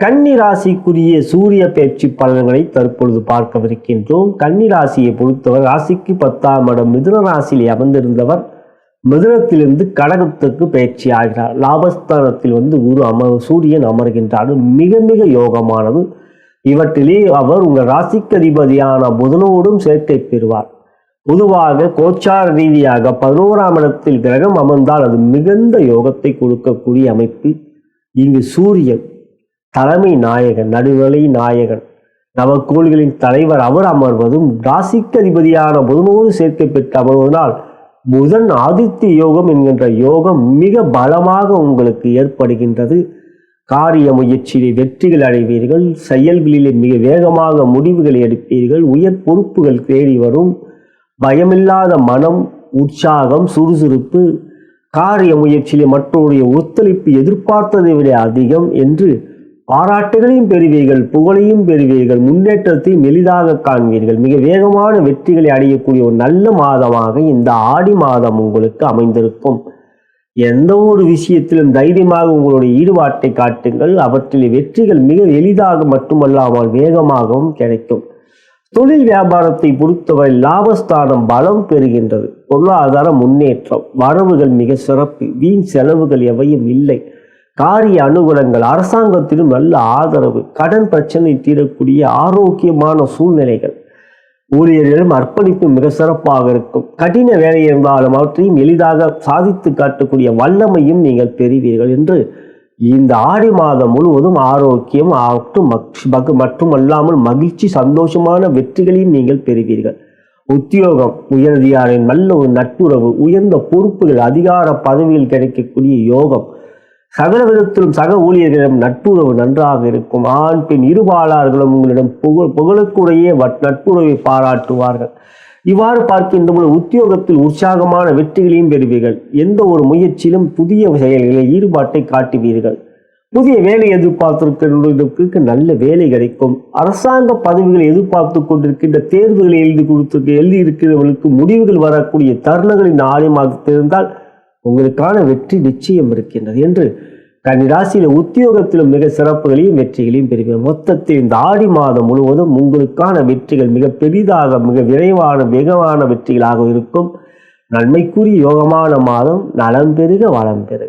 கன்னி ராசிக்குரிய சூரிய பயிற்சி பலன்களை தற்பொழுது பார்க்கவிருக்கின்றோம். கன்னி ராசியை பொறுத்தவர் ராசிக்கு 10ஆம் இடம் மிதுன ராசியிலே அமர்ந்திருந்தவர் மிதுனத்திலிருந்து கடகத்துக்கு பயிற்சி ஆகிறார். லாபஸ்தானத்தில் சூரியன் அமர்கின்றார். மிக மிக யோகமானது. இவற்றிலே அவர் உங்கள் ராசிக்கு அதிபதியான புதனோடும் சேர்க்கை பெறுவார். பொதுவாக கோச்சார ரீதியாக 11ஆம் இடத்தில் கிரகம் அமர்ந்தால் அது மிகுந்த யோகத்தை கொடுக்கக்கூடிய அமைப்பு. இங்கு சூரியன் தலைமை நாயகன், நடுவலை நாயகன், நவக்கோள்களின் தலைவர் அவர் அமர்வதும் ராசிக்கு அதிபதியான புதனோடு சேர்க்கை பெற்று அமர்வதனால் புதன் ஆதித்ய யோகம் என்கின்ற யோகம் மிக பலமாக உங்களுக்கு ஏற்படுகின்றது. காரிய முயற்சியிலே வெற்றிகள் அடைவீர்கள். செயல்களிலே மிக வேகமாக முடிவுகளை எடுப்பீர்கள். உயர் பொறுப்புகள் தேடி வரும். பயமில்லாத மனம், உற்சாகம், சுறுசுறுப்பு, காரிய முயற்சியிலே மற்றவருடைய ஒத்துழைப்பு எதிர்பார்த்ததை விட அதிகம் என்று பாராட்டுகளையும் பெறுவீர்கள், புகழையும் பெறுவீர்கள், முன்னேற்றத்தையும் எளிதாக காண்பீர்கள். மிக வேகமான வெற்றிகளை அடையக்கூடிய ஒரு நல்ல மாதமாக இந்த ஆடி மாதம் உங்களுக்கு அமைந்திருக்கும். எந்த ஒரு விஷயத்திலும் தைரியமாக உங்களுடைய ஈடுபாட்டை காட்டுங்கள். அவற்றில் வெற்றிகள் மிக எளிதாக மட்டுமல்லாமல் வேகமாகவும் கிடைக்கும். தொழில் வியாபாரத்தை பொறுத்தவரை லாபஸ்தானம் பலம் பெறுகின்றது. பொருளாதார முன்னேற்றம், வரவுகள் மிக சிறப்பு, வீண் செலவுகள் எவையும் இல்லை. காரிய அனுகூலங்கள், அரசாங்கத்திலும் நல்ல ஆதரவு, கடன் பிரச்சனை தீரக்கூடிய ஆரோக்கியமான சூழ்நிலைகள், ஊழியர்களிடம் அர்ப்பணிப்பு மிக சிறப்பாக இருக்கும். கடின வேலை இருந்தாலும் அவற்றையும் எளிதாக சாதித்து காட்டக்கூடிய வல்லமையும் நீங்கள் பெறுவீர்கள் என்று இந்த ஆடி மாதம் முழுவதும் ஆரோக்கியம் மட்டுமல்லாமல் மகிழ்ச்சி, சந்தோஷமான வெற்றிகளையும் நீங்கள் பெறுவீர்கள். உத்தியோகம், உயரதிகாரின் நல்ல ஒரு நட்புறவு, உயர்ந்த பொறுப்புகள், அதிகார பதவியில் கிடைக்கக்கூடிய யோகம், சகல விதத்திலும் சக ஊழியர்களிடம் நட்புறவு நன்றாக இருக்கும். ஆண் பெண் இருபாலார்களும் உங்களிடம் புகழக்கூடிய நட்புறவை பாராட்டுவார்கள். இவ்வாறு பார்க்கின்ற போது உத்தியோகத்தில் உற்சாகமான வெற்றிகளையும் பெறுவீர்கள். எந்த ஒரு முயற்சியிலும் புதிய செயல்களில் ஈடுபாட்டை காட்டுவீர்கள். புதிய வேலை எதிர்பார்த்திருக்கிறவர்களுக்கு நல்ல வேலை கிடைக்கும். அரசாங்க பதவிகளை எதிர்பார்த்து கொண்டிருக்கின்ற தேர்வுகளை எழுதியிருக்கிறவர்களுக்கு முடிவுகள் வரக்கூடிய தருணங்கள் இந்த ஆடி மாதத்தில் இருந்தால் உங்களுக்கான வெற்றி நிச்சயம் இருக்கின்றது என்று கன்னிராசியில உத்தியோகத்திலும் மிக சிறப்புகளையும் வெற்றிகளையும் பெறுவீர்கள். மொத்தத்தில் இந்த ஆடி மாதம் முழுவதும் உங்களுக்கான வெற்றிகள் மிக பெரிதாக, மிக விரைவான, வேகமான வெற்றிகளாக இருக்கும். நன்மைக்குரிய யோகமான மாதம். நலம் பெறுக, வளம் பெறுக.